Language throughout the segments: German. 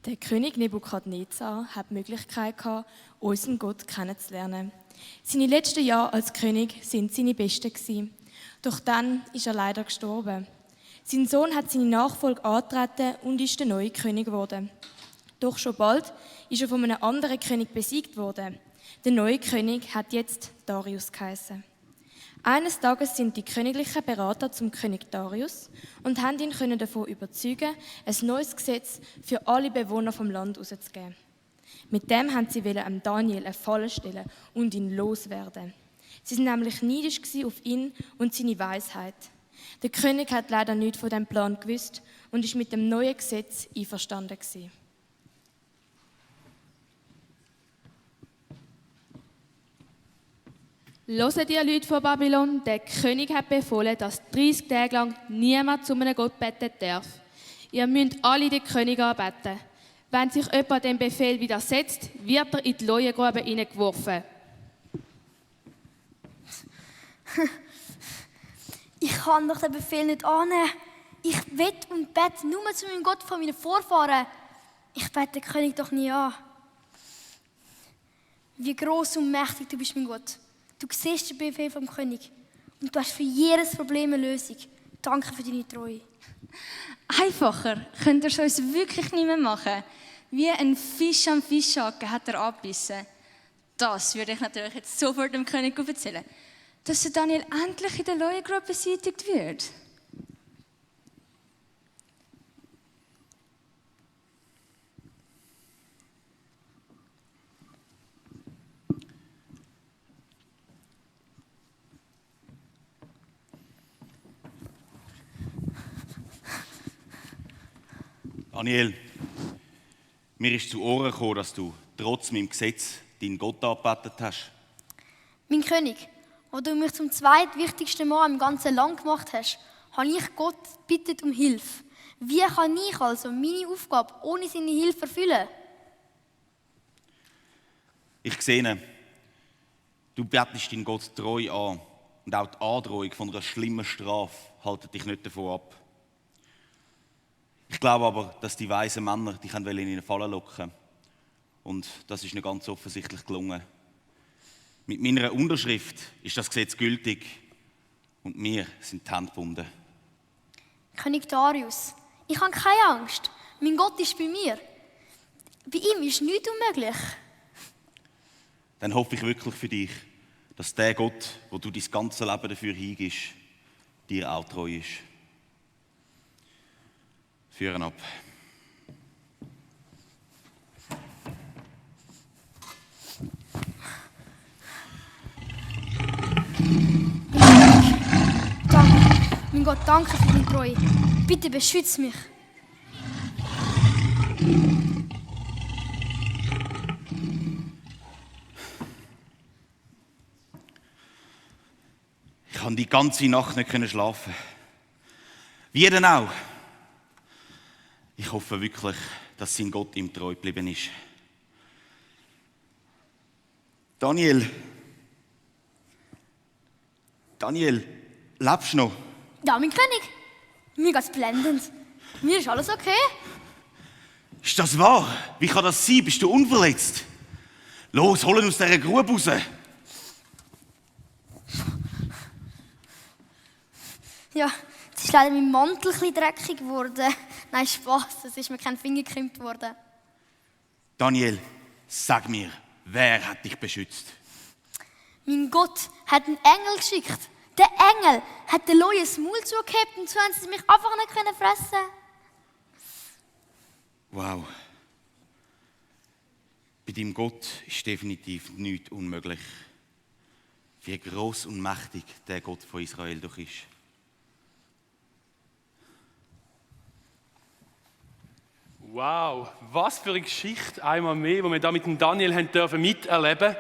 Der König Nebukadnezar hat die Möglichkeit gehabt, unseren Gott kennenzulernen. Seine letzten Jahre als König sind seine besten gewesen. Doch dann ist er leider gestorben. Sein Sohn hat seine Nachfolge angetreten und ist der neue König geworden. Doch schon bald ist er von einem anderen König besiegt worden. Der neue König hat jetzt Darius geheißen. Eines Tages sind die königlichen Berater zum König Darius und haben ihn davon überzeugen, ein neues Gesetz für alle Bewohner vom Land herauszugeben. Mit dem haben sie Daniel eine Falle stellen und ihn loswerden. Sie waren nämlich neidisch auf ihn und seine Weisheit. Der König hat leider nichts von diesem Plan gewusst und ist mit dem neuen Gesetz einverstanden gewesen. Hört ihr Leute von Babylon, der König hat befohlen, dass 30 Tage lang niemand zu einem Gott beten darf. Ihr müsst alle den König anbeten. Wenn sich jemand dem Befehl widersetzt, wird er in die Leuengrube hineingeworfen. Ich kann doch den Befehl nicht annehmen. Ich will und bete nur zu meinem Gott von meinen Vorfahren. Ich bete den König doch nie an. Wie gross und mächtig du bist, mein Gott. Du siehst den Befehl vom König und du hast für jedes Problem eine Lösung. Danke für deine Treue. Einfacher könnt ihr es uns wirklich nicht mehr machen. Wie ein Fisch am Fischhaken hat er abbissen. Das würde ich natürlich jetzt sofort dem König erzählen, dass der Daniel endlich in der Leuengrube beseitigt wird. Daniel, mir ist zu Ohren gekommen, dass du trotz meinem Gesetz deinen Gott angebetet hast. Mein König, wo du mich zum zweitwichtigsten Mann im ganzen Land gemacht hast, habe ich Gott gebeten um Hilfe. Wie kann ich also meine Aufgabe ohne seine Hilfe erfüllen? Ich sehe, du betest deinen Gott treu an und auch die Androhung von einer schlimmen Strafe haltet dich nicht davon ab. Ich glaube aber, dass die weisen Männer dich in eine Falle locken. Und das ist nicht ganz offensichtlich gelungen. Mit meiner Unterschrift ist das Gesetz gültig und mir sind die Hände gebunden. König Darius, ich habe keine Angst. Mein Gott ist bei mir. Bei ihm ist nichts unmöglich. Dann hoffe ich wirklich für dich, dass der Gott, wo du dein ganze Leben dafür hingibst, dir auch treu ist. Führen ab. Danke, mein Gott, danke für deine Treue. Bitte beschütze mich. Ich konnte die ganze Nacht nicht schlafen. Wie denn auch? Ich hoffe wirklich, dass sein Gott ihm treu geblieben ist. Daniel, lebst du noch? Ja, mein König. Mir geht's blendend. Mir ist alles okay. Ist das wahr? Wie kann das sein? Bist du unverletzt? Los, hol ihn aus dieser Grube raus. Ja, jetzt ist leider mein Mantel ein bisschen dreckig geworden. Nein, Spaß, es ist mir kein Finger gekrümmt worden. Daniel, sag mir, wer hat dich beschützt? Mein Gott hat einen Engel geschickt. Der Engel hat den Leuten das Maul zugehebt und so haben sie mich einfach nicht fressen. Wow. Bei deinem Gott ist definitiv nichts unmöglich. Wie groß und mächtig der Gott von Israel doch ist. Wow, was für eine Geschichte einmal mehr, die wir da mit dem Daniel haben dürfen miterleben.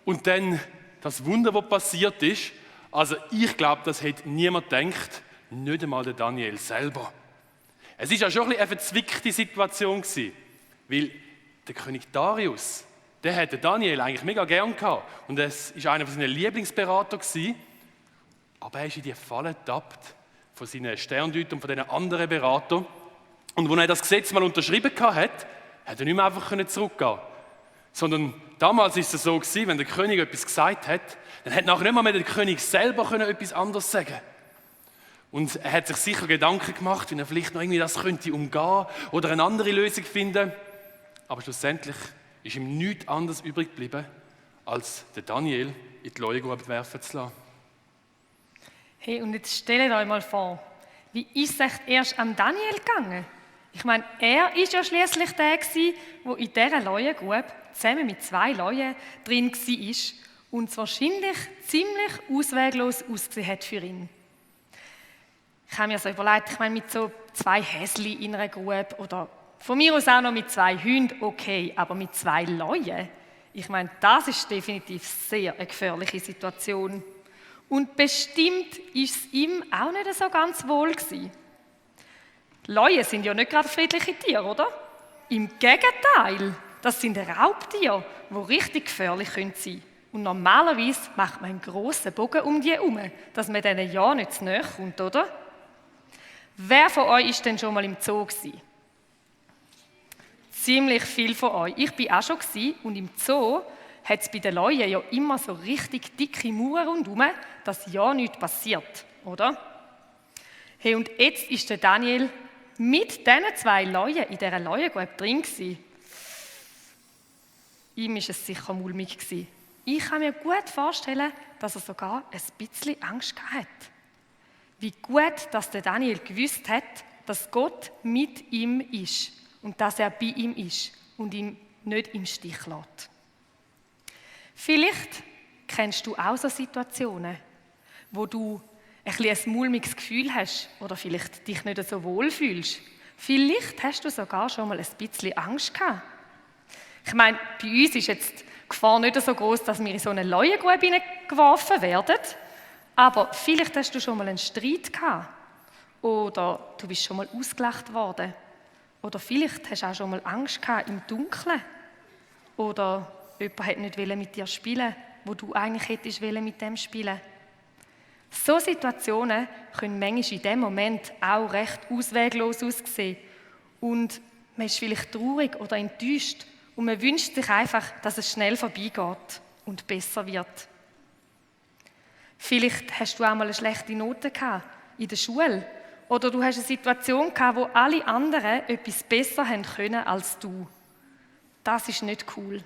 Und dann das Wunder, was passiert ist. Also ich glaube, das hätte niemand gedacht, nicht einmal der Daniel selber. Es war ja schon ein bisschen eine verzwickte Situation gewesen, weil der König Darius, der hat den Daniel eigentlich mega gern gehabt. Und es war einer von seinen Lieblingsberatern gewesen. Aber er ist in die Falle getappt von seinen Sterndeutern und von diesen anderen Beratern. Und als er das Gesetz mal unterschrieben hat, hat er nicht mehr einfach zurückgehen. Sondern damals war es so gewesen, wenn der König etwas gesagt hat, dann hat nachher nicht mal mehr der König selber etwas anderes sagen. Und er hat sich sicher Gedanken gemacht, wie er vielleicht noch irgendwie das könnte umgehen oder eine andere Lösung finden. Aber schlussendlich ist ihm nichts anderes übrig geblieben, als den Daniel in die Leuengrube werfen zu lassen. Hey, und jetzt stellt euch mal vor, wie ist es erst am Daniel gegangen? Ich meine, er ist ja schließlich der gewesen, der in dieser Leuengrube zusammen mit 2 Leuen drin war und es wahrscheinlich ziemlich ausweglos ausgesehen hat für ihn. Ich habe mir so überlegt, ich meine, mit so 2 Häsli in einer Grube oder von mir aus auch noch mit 2 Hunden, okay, aber mit 2 Leuen, ich meine, das ist definitiv sehr eine gefährliche Situation. Und bestimmt ist es ihm auch nicht so ganz wohl gewesen. Leuen sind ja nicht gerade friedliche Tiere, oder? Im Gegenteil, das sind Raubtiere, die richtig gefährlich sein können. Und normalerweise macht man einen grossen Bogen um die herum, dass man denen ja nicht zu nahe kommt, oder? Wer von euch ist denn schon mal im Zoo gewesen? Ziemlich viel von euch. Ich war auch schon gewesen, und im Zoo hat es bei den Leuen ja immer so richtig dicke Mauern rundherum, dass ja nichts passiert, oder? Hey, und jetzt ist der Daniel mit diesen 2 Leuen in dieser Leuengrube drin gewesen. Ihm war es sicher mulmig gewesen. Ich kann mir gut vorstellen, dass er sogar ein bisschen Angst hatte. Wie gut, dass der Daniel gewusst hat, dass Gott mit ihm ist und dass er bei ihm ist und ihn nicht im Stich lässt. Vielleicht kennst du auch so Situationen, wo du ein mulmiges Gefühl hast oder vielleicht dich nicht so wohl fühlst. Vielleicht hast du sogar schon mal ein bisschen Angst gehabt. Ich meine, bei uns ist jetzt die Gefahr nicht so groß, dass wir in so eine Leuengrube geworfen werden, aber vielleicht hast du schon mal einen Streit gehabt oder du bist schon mal ausgelacht worden oder vielleicht hast du auch schon mal Angst gehabt im Dunkeln oder jemand hat nicht mit dir spielen, wo du eigentlich hättest mit dem spielen. So Situationen können manchmal in dem Moment auch recht ausweglos aussehen und man ist vielleicht traurig oder enttäuscht und man wünscht sich einfach, dass es schnell vorbeigeht und besser wird. Vielleicht hast du auch mal eine schlechte Note gehabt in der Schule oder du hast eine Situation gehabt, wo alle anderen etwas besser haben können als du. Das ist nicht cool.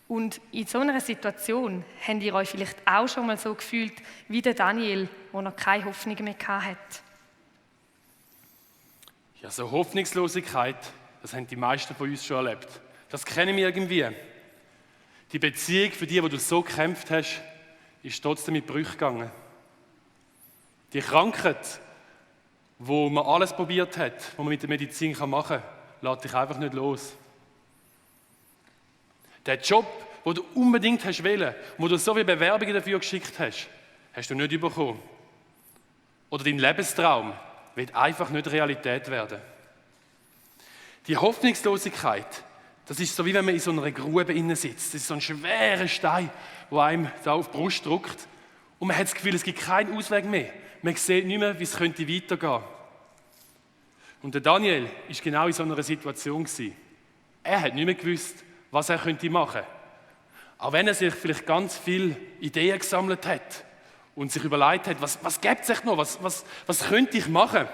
Und in so einer Situation habt ihr euch vielleicht auch schon mal so gefühlt wie der Daniel, der noch keine Hoffnung mehr hatte. Ja, so Hoffnungslosigkeit, das haben die meisten von uns schon erlebt. Das kennen wir irgendwie. Die Beziehung, für die du so gekämpft hast, ist trotzdem mit Brüchen gegangen. Die Krankheit, wo man alles probiert hat, was man mit der Medizin machen kann, lässt dich einfach nicht los. Der Job, den du unbedingt hast wollen, wo du so viele Bewerbungen dafür geschickt hast, hast du nicht bekommen. Oder dein Lebenstraum wird einfach nicht Realität werden. Die Hoffnungslosigkeit, das ist so, wie wenn man in so einer Grube innen sitzt. Das ist so ein schwerer Stein, der einem da auf die Brust drückt. Und man hat das Gefühl, es gibt keinen Ausweg mehr. Man sieht nicht mehr, wie es könnte weitergehen. Und der Daniel war genau in so einer Situation. Er hat nicht mehr gewusst, was er könnte machen. Auch wenn er sich vielleicht ganz viele Ideen gesammelt hat und sich überlegt hat, was gibt es noch, was könnte ich machen?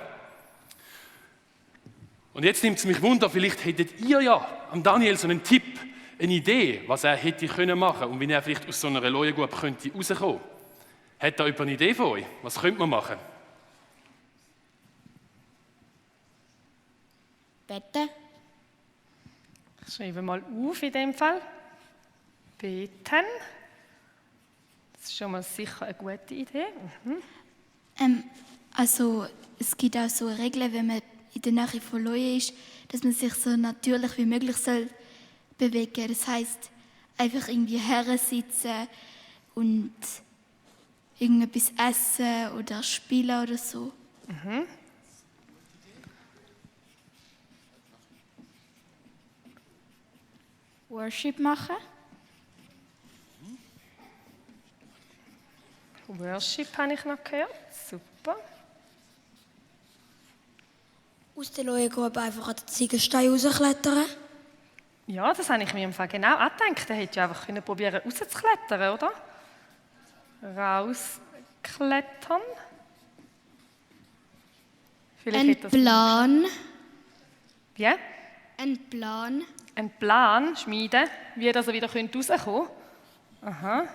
Und jetzt nimmt es mich Wunder, vielleicht hättet ihr ja am Daniel so einen Tipp, eine Idee, was er hätte können machen und wie er vielleicht aus so einer Leuengrube könnte rauskommen. Hat da jemand eine Idee von euch? Was könnte man machen? Beten. Ich schreibe mal auf in dem Fall. Beten. Das ist schon mal sicher eine gute Idee. Also es gibt auch so Regeln, wenn man in der Nähe von Leuen ist, dass man sich so natürlich wie möglich soll bewegen. Das heisst, einfach irgendwie hersitzen und irgendetwas essen oder spielen oder so. Worship machen. Worship habe ich noch gehört. Super. Aus der Leuengrube einfach an den Ziegelstein rausklettern? Ja, das habe ich mir im Fall genau angedacht. Er hätte ja einfach probieren rauszuklettern, oder? Rausklettern. Ein Plan. Wie? Ein Plan. Einen Plan schmieden, wie er wieder rauskommen könnte. Aha. Das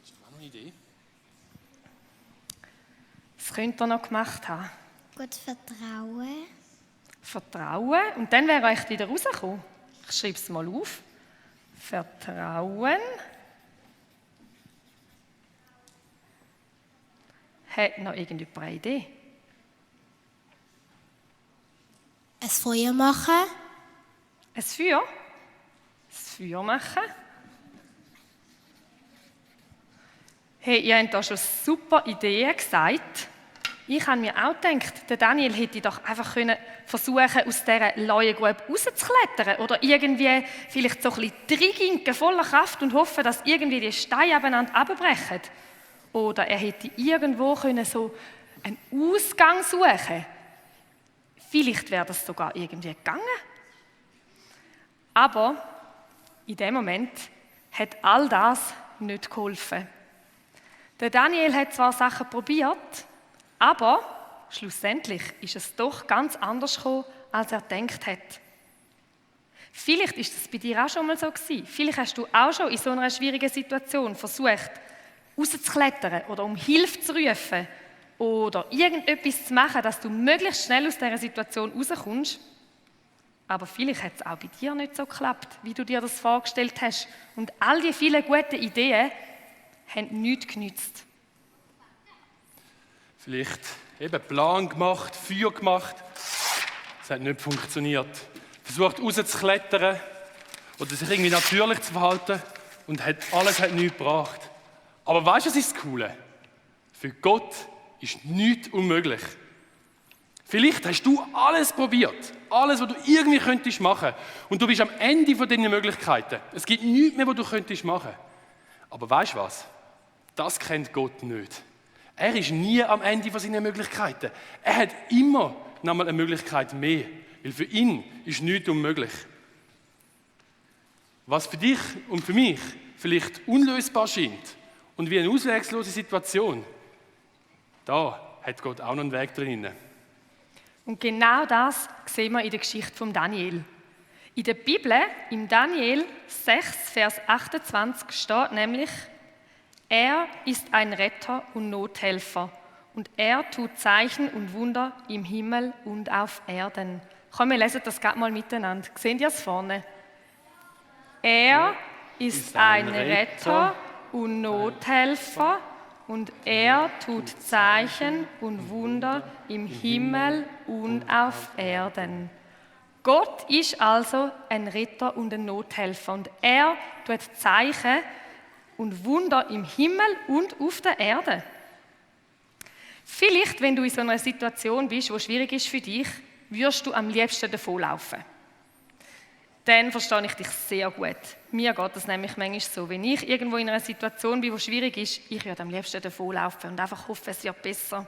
ist auch noch eine Idee. Das könnte er noch gemacht haben. Gut, Vertrauen. Vertrauen. Und dann wäre er echt wieder rausgekommen. Ich schreibe es mal auf. Vertrauen. Hat noch irgendjemand eine Idee? Ein Feuer machen? Ein Feuer? Das Feuer machen? Hey, ihr habt da schon super Ideen gesagt. Ich habe mir auch gedacht, der Daniel hätte doch einfach versuchen aus dieser Leuengrube rauszuklettern oder irgendwie vielleicht so ein bisschen reinginken, voller Kraft und hoffen, dass irgendwie die Steine abeinander abbrechen. Oder er hätte irgendwo so einen Ausgang suchen. Vielleicht wäre das sogar irgendwie gegangen. Aber in dem Moment hat all das nicht geholfen. Der Daniel hat zwar Sachen probiert, aber schlussendlich ist es doch ganz anders gekommen, als er gedacht hat. Vielleicht ist es bei dir auch schon mal so gewesen. Vielleicht hast du auch schon in so einer schwierigen Situation versucht, rauszuklettern oder um Hilfe zu rufen oder irgendetwas zu machen, dass du möglichst schnell aus dieser Situation rauskommst. Aber vielleicht hat es auch bei dir nicht so geklappt, wie du dir das vorgestellt hast. Und all die vielen guten Ideen haben nichts genützt. Vielleicht eben Plan gemacht, Feuer gemacht. Es hat nicht funktioniert. Versucht rauszuklettern oder sich irgendwie natürlich zu verhalten und alles hat nichts gebracht. Aber weißt du, was ist das Coole? Für Gott ist nichts unmöglich. Vielleicht hast du alles probiert, alles, was du irgendwie könntest machen, und du bist am Ende von deinen Möglichkeiten. Es gibt nichts mehr, was du könntest machen. Aber weißt du was? Das kennt Gott nicht. Er ist nie am Ende von seinen Möglichkeiten. Er hat immer noch mal eine Möglichkeit mehr, weil für ihn ist nichts unmöglich. Was für dich und für mich vielleicht unlösbar scheint und wie eine auswegslose Situation, da hat Gott auch noch einen Weg drin. Und genau das sehen wir in der Geschichte von Daniel. In der Bibel, im Daniel 6, Vers 28 steht nämlich: Er ist ein Retter und Nothelfer und er tut Zeichen und Wunder im Himmel und auf Erden. Komm, wir lesen das gerade mal miteinander. Seht ihr es vorne? Er ist ein Retter und Nothelfer und er tut Zeichen und Wunder im Himmel und auf Erden. Gott ist also ein Retter und ein Nothelfer und er tut Zeichen und Wunder im Himmel und auf der Erde. Vielleicht, wenn du in so einer Situation bist, die schwierig ist für dich, würdest du am liebsten davonlaufen. Dann verstehe ich dich sehr gut. Mir geht das nämlich manchmal so. Wenn ich irgendwo in einer Situation bin, die schwierig ist, ich würde am liebsten davonlaufen und einfach hoffen, es wird besser.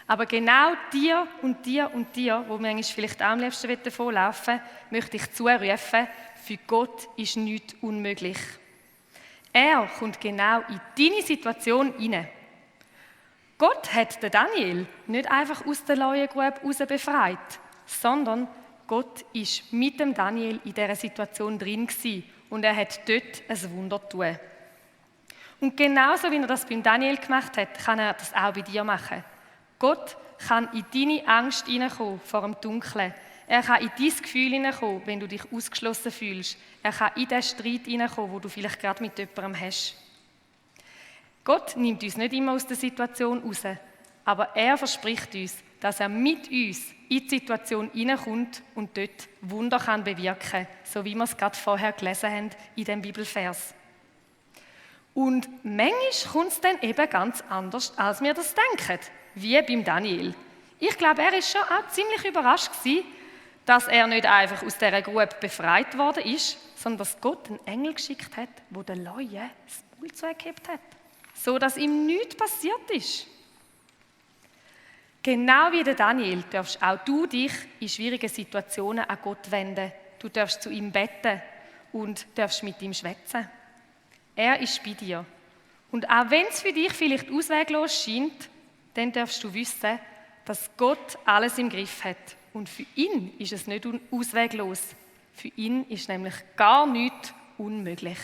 Aber genau dir und dir und dir, wo manchmal vielleicht auch am liebsten davonlaufen, möchte ich zurufen, für Gott ist nichts unmöglich. Er kommt genau in deine Situation hinein. Gott hat den Daniel nicht einfach aus der Leuengrube heraus befreit, sondern Gott ist mit dem Daniel in dieser Situation drin gewesen und er hat dort ein Wunder getan. Und genauso wie er das beim Daniel gemacht hat, kann er das auch bei dir machen. Gott kann in deine Angst hineinkommen vor dem Dunklen. Er kann in dein Gefühl hineinkommen, wenn du dich ausgeschlossen fühlst. Er kann in den Streit hineinkommen, den du vielleicht gerade mit jemandem hast. Gott nimmt uns nicht immer aus der Situation raus, aber er verspricht uns, dass er mit uns in die Situation hineinkommt und dort Wunder kann bewirken, so wie wir es gerade vorher gelesen haben in dem Bibelvers. Und manchmal kommt es dann eben ganz anders, als wir das denken, wie beim Daniel. Ich glaube, er war schon auch ziemlich überrascht gewesen, dass er nicht einfach aus dieser Grube befreit worden ist, sondern dass Gott einen Engel geschickt hat, der den Leuen das Maul zugehebt hat, so dass ihm nichts passiert ist. Genau wie der Daniel darfst auch du dich in schwierigen Situationen an Gott wenden. Du darfst zu ihm beten und darfst mit ihm schwätzen. Er ist bei dir. Und auch wenn es für dich vielleicht ausweglos scheint, dann darfst du wissen, dass Gott alles im Griff hat. Und für ihn ist es nicht ausweglos. Für ihn ist nämlich gar nichts unmöglich.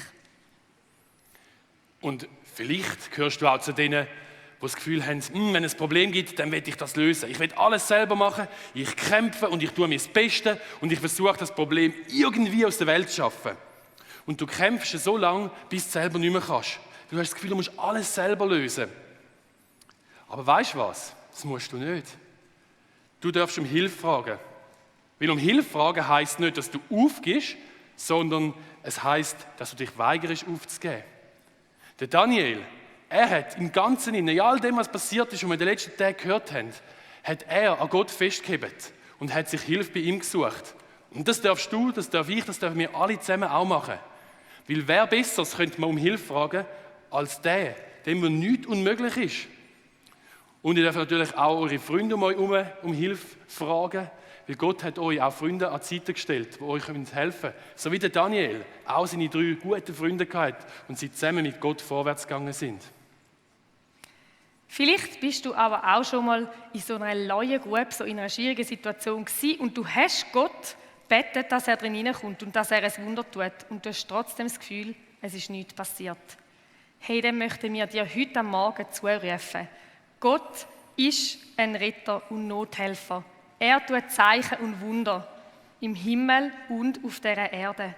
Und vielleicht gehörst du auch zu denen, die das Gefühl haben, wenn es ein Problem gibt, dann will ich das lösen. Ich will alles selber machen, ich kämpfe und ich tue mir das Beste und ich versuche, das Problem irgendwie aus der Welt zu schaffen. Und du kämpfst so lange, bis du selber nicht mehr kannst. Du hast das Gefühl, du musst alles selber lösen. Aber weißt du was? Das musst du nicht. Du darfst um Hilfe fragen. Weil um Hilfe fragen heisst nicht, dass du aufgibst, sondern es heisst, dass du dich weigerst aufzugeben. Der Daniel, er hat im Ganzen, in all dem, was passiert ist und wir in den letzten Tagen gehört haben, hat er an Gott festgehalten und hat sich Hilfe bei ihm gesucht. Und das darfst du, das darf ich, das dürfen wir alle zusammen auch machen. Weil wer Besseres könnte man um Hilfe fragen, als der, dem nichts unmöglich ist. Und ihr dürft natürlich auch eure Freunde um euch herum um Hilfe fragen, weil Gott hat euch auch Freunde an die Seite gestellt, die euch helfen können. So wie der Daniel auch seine 3 guten Freunde gehabt und sie zusammen mit Gott vorwärts gegangen sind. Vielleicht bist du aber auch schon mal in so einer Laiengrube, so in einer schwierigen Situation gewesen und du hast Gott gebeten, dass er drin hineinkommt und dass er ein Wunder tut und du hast trotzdem das Gefühl, es ist nichts passiert. Hey, dann möchten wir dir heute am Morgen zurufen. Gott ist ein Retter und Nothelfer. Er tut Zeichen und Wunder im Himmel und auf dieser Erde.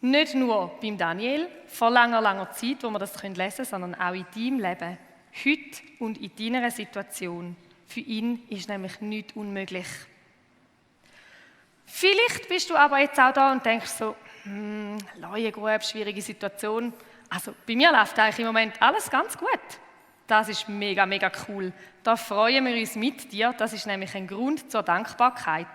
Nicht nur beim Daniel, vor langer, langer Zeit, wo wir das lesen können, sondern auch in deinem Leben. Heute und in deiner Situation. Für ihn ist nämlich nichts unmöglich. Vielleicht bist du aber jetzt auch da und denkst so, Laiengrube, schwierige Situation. Also bei mir läuft eigentlich im Moment alles ganz gut. Das ist mega, mega cool. Da freuen wir uns mit dir. Das ist nämlich ein Grund zur Dankbarkeit.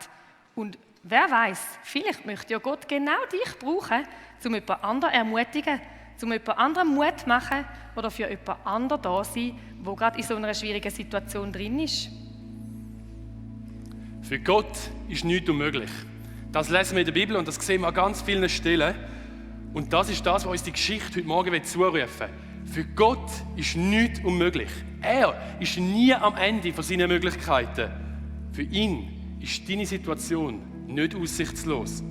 Und wer weiß, vielleicht möchte ja Gott genau dich brauchen, um jemand anderen zu ermutigen, um jemand anderen Mut zu machen oder für jemand anderen da zu sein, der gerade in so einer schwierigen Situation drin ist. Für Gott ist nichts unmöglich. Das lesen wir in der Bibel und das sehen wir an ganz vielen Stellen. Und das ist das, was uns die Geschichte heute Morgen zurufen will. Für Gott ist nichts unmöglich. Er ist nie am Ende von seinen Möglichkeiten. Für ihn ist deine Situation nicht aussichtslos.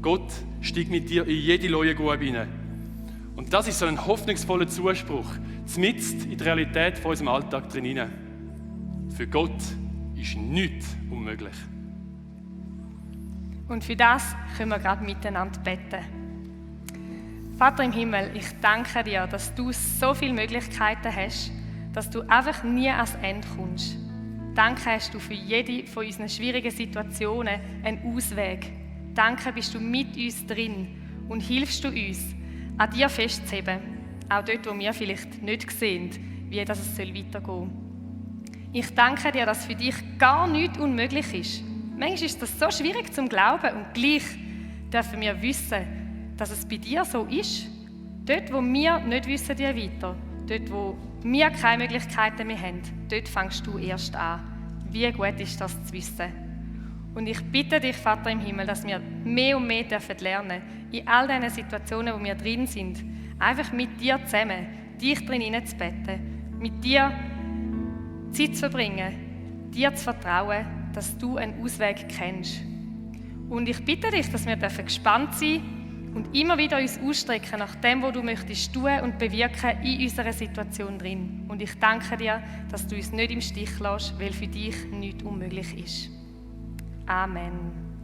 Gott steigt mit dir in jede Laiengrube hinein. Und das ist so ein hoffnungsvoller Zuspruch, mitten in die Realität von unserem Alltag drin hinein. Für Gott ist nichts unmöglich. Und für das können wir gerade miteinander beten. Vater im Himmel, ich danke dir, dass du so viele Möglichkeiten hast, dass du einfach nie ans Ende kommst. Danke hast du für jede von unseren schwierigen Situationen einen Ausweg. Danke bist du mit uns drin und hilfst du uns, an dir festzuheben, auch dort, wo wir vielleicht nicht sehen, wie das es weitergehen soll. Ich danke dir, dass für dich gar nichts unmöglich ist. Manchmal ist das so schwierig zum Glauben und gleich dürfen wir wissen, dass es bei dir so ist. Dort, wo wir nicht wissen, wie weiter, dort, wo wir keine Möglichkeiten mehr haben, dort fängst du erst an. Wie gut ist das zu wissen? Und ich bitte dich, Vater im Himmel, dass wir mehr und mehr lernen dürfen, in all diesen Situationen, wo wir drin sind, einfach mit dir zusammen, dich drin hineinzubeten, mit dir Zeit zu verbringen, dir zu vertrauen, dass du einen Ausweg kennst. Und ich bitte dich, dass wir gespannt sein und immer wieder uns ausstrecken nach dem, was du möchtest tun und bewirken in unserer Situation drin. Und ich danke dir, dass du uns nicht im Stich lässt, weil für dich nichts unmöglich ist. Amen.